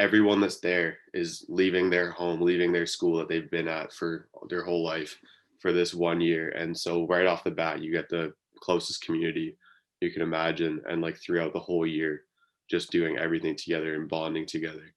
everyone that's there is leaving their home, leaving their school that they've been at for their whole life for this 1 year. And so right off the bat, you get the closest community you can imagine. And like throughout the whole year, just doing everything together and bonding together.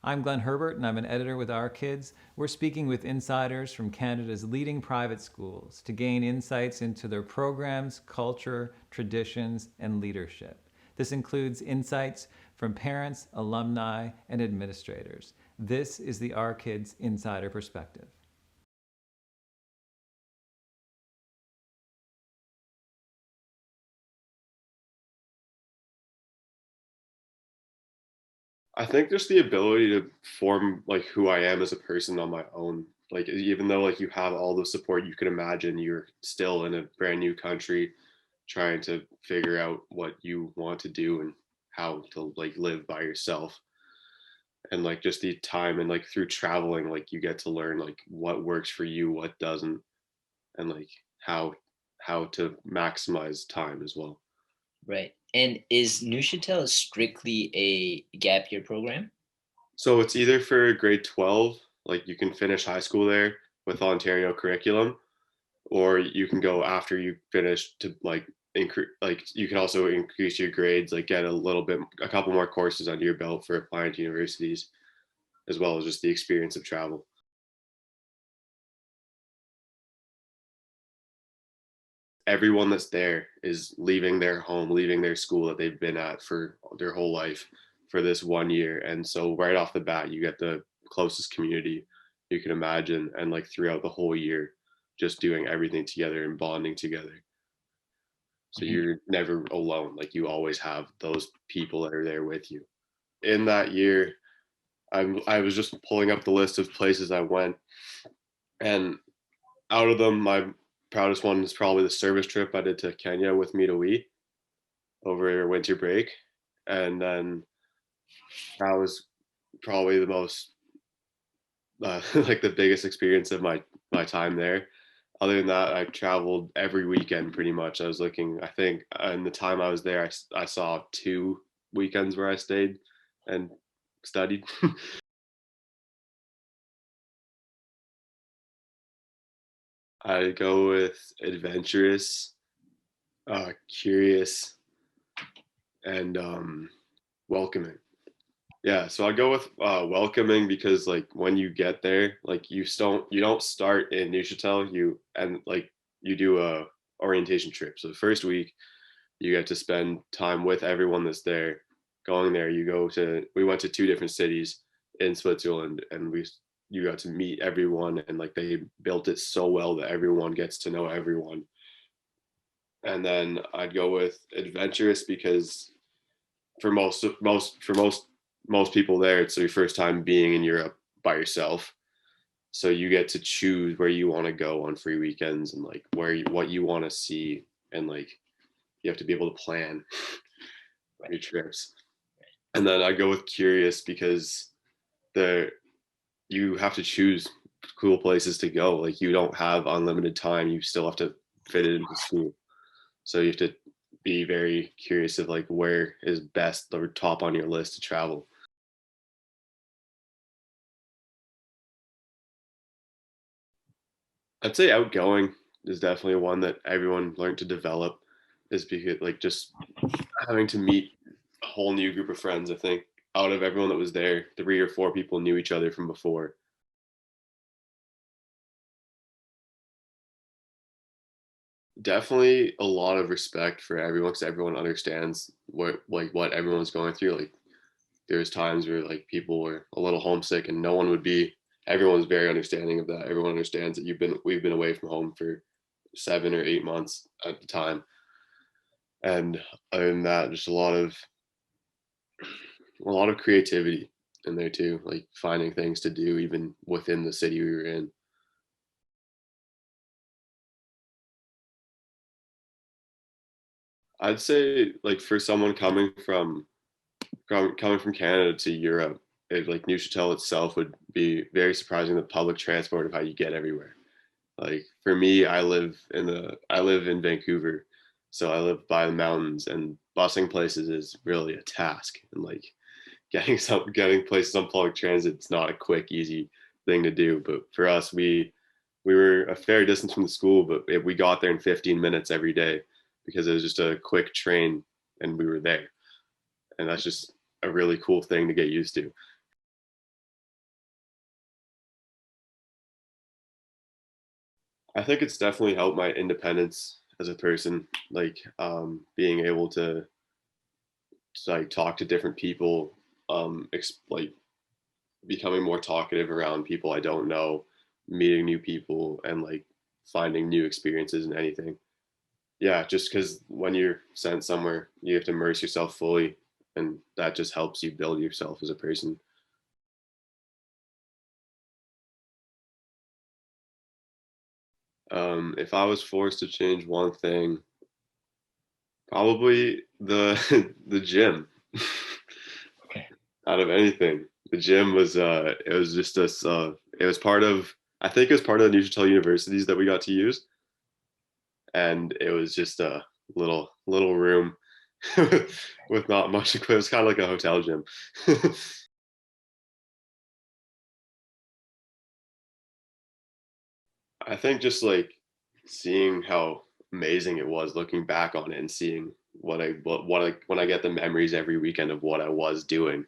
I'm Glenn Herbert, and I'm an editor with Our Kids. We're speaking with insiders from Canada's leading private schools to gain insights into their programs, culture, traditions, and leadership. This includes insights from parents, alumni, and administrators. This is the Our Kids Insider Perspective. I think just the ability to form like who I am as a person on my own. Like even though like you have all the support you can imagine, you're still in a brand new country trying to figure out what you want to do and how to like live by yourself. And like just the time and like through traveling, like you get to learn like what works for you, what doesn't, and like how to maximize time as well. Right. And is Neuchâtel strictly a gap year program? So it's either for grade 12, like you can finish high school there with Ontario curriculum, or you can go after you finish to like increase, like you can also increase your grades, like get a couple more courses under your belt for applying to universities, as well as just the experience of travel. Everyone that's there is leaving their home, leaving their school that they've been at for their whole life for this 1 year. And so right off the bat, you get the closest community you can imagine. And like throughout the whole year, just doing everything together and bonding together. So Mhm. you're never alone. Like you always have those people that are there with you. In that year, I was just pulling up the list of places I went, and out of them, my proudest one is probably the service trip I did to Kenya with Midowee over winter break, and then that was probably the most like the biggest experience of my time there. Other than that, I traveled every weekend pretty much. I was looking, I think, in the time I was there, I saw 2 weekends where I stayed and studied. I go with adventurous, curious, and welcoming. Yeah, so I go with welcoming because like when you get there, like you don't start in Neuchâtel, you do a orientation trip. So the first week you get to spend time with everyone that's there. Going there, we went to 2 different cities in Switzerland, and you got to meet everyone, and like they built it so well that everyone gets to know everyone. And then I'd go with adventurous because for most people there, it's their first time being in Europe by yourself. So you get to choose where you want to go on free weekends and like what you want to see, and like you have to be able to plan your trips. And then I go with curious because the you have to choose cool places to go. Like you don't have unlimited time. You still have to fit it into school. So you have to be very curious of like where is best or top on your list to travel. I'd say outgoing is definitely one that everyone learned to develop, is because like just having to meet a whole new group of friends. I think out of everyone that was there, 3 or 4 people knew each other from before. Definitely a lot of respect for everyone because everyone understands what everyone's going through. Like there's times where like people were a little homesick and no one would be. Everyone's very understanding of that. Everyone understands that we've been away from home for 7 or 8 months at the time. And other than that, just a lot of creativity in there too, like finding things to do even within the city we were in. I'd say like for someone coming from Canada to Europe, like Neuchâtel itself would be very surprising, the public transport of how you get everywhere. Like for me, I live in Vancouver, so I live by the mountains, and busing places is really a task. And like getting places on public transit, it's not a quick, easy thing to do. But for us, we were a fair distance from the school, but we got there in 15 minutes every day because it was just a quick train, and we were there. And that's just a really cool thing to get used to. I think it's definitely helped my independence as a person, like being able to like talk to different people, like becoming more talkative around people I don't know, meeting new people, and like finding new experiences in anything. Yeah, just because when you're sent somewhere, you have to immerse yourself fully, and that just helps you build yourself as a person. If I was forced to change one thing, probably the the gym. Okay. Out of anything, the gym was it was just us. It was part of, I think it was part of the Neuchâtel universities that we got to use, and it was just a little room with not much equipment. It was kind of like a hotel gym. I think just like seeing how amazing it was, looking back on it and seeing what I when I get the memories every weekend of what I was doing,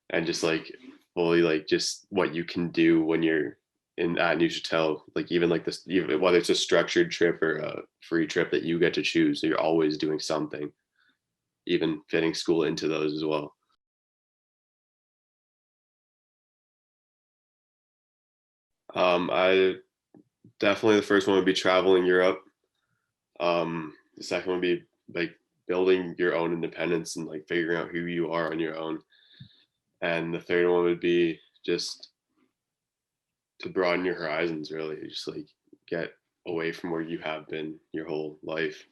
and just like fully like just what you can do when you're in at Neuchâtel, like even like this, even whether it's a structured trip or a free trip that you get to choose, you're always doing something, even fitting school into those as well. I definitely, the first one would be traveling Europe. The second would be like building your own independence and like figuring out who you are on your own. And the third one would be just to broaden your horizons, really, just like get away from where you have been your whole life.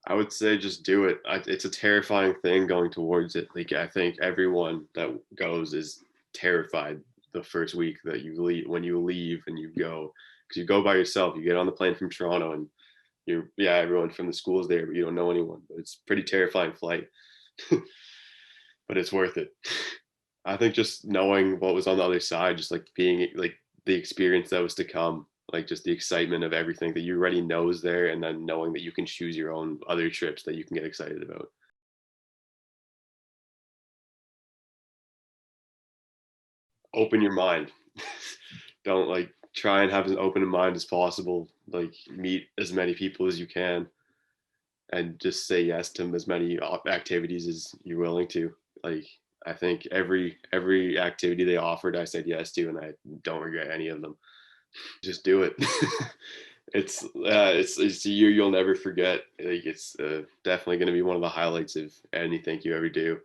I would say just do it. It's a terrifying thing going towards it. Like I think everyone that goes is terrified the first week that you leave, when you leave and you go, because you go by yourself. You get on the plane from Toronto, and you're, yeah, everyone from the school is there, but you don't know anyone. But it's a pretty terrifying flight, but it's worth it. I think just knowing what was on the other side, just like being like the experience that was to come, like just the excitement of everything that you already know is there, and then knowing that you can choose your own other trips that you can get excited about. Open your mind. Don't like try and have as open a mind as possible. Like meet as many people as you can, and just say yes to as many activities as you're willing to. Like I think every activity they offered, I said yes to, and I don't regret any of them. Just do it. It's a year you'll never forget. Like it's definitely going to be one of the highlights of anything you ever do.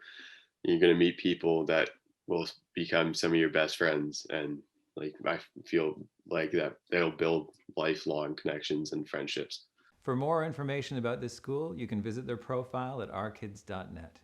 You're going to meet people that will become some of your best friends, and like I feel like that they'll build lifelong connections and friendships. For more information about this school, you can visit their profile at ourkids.net.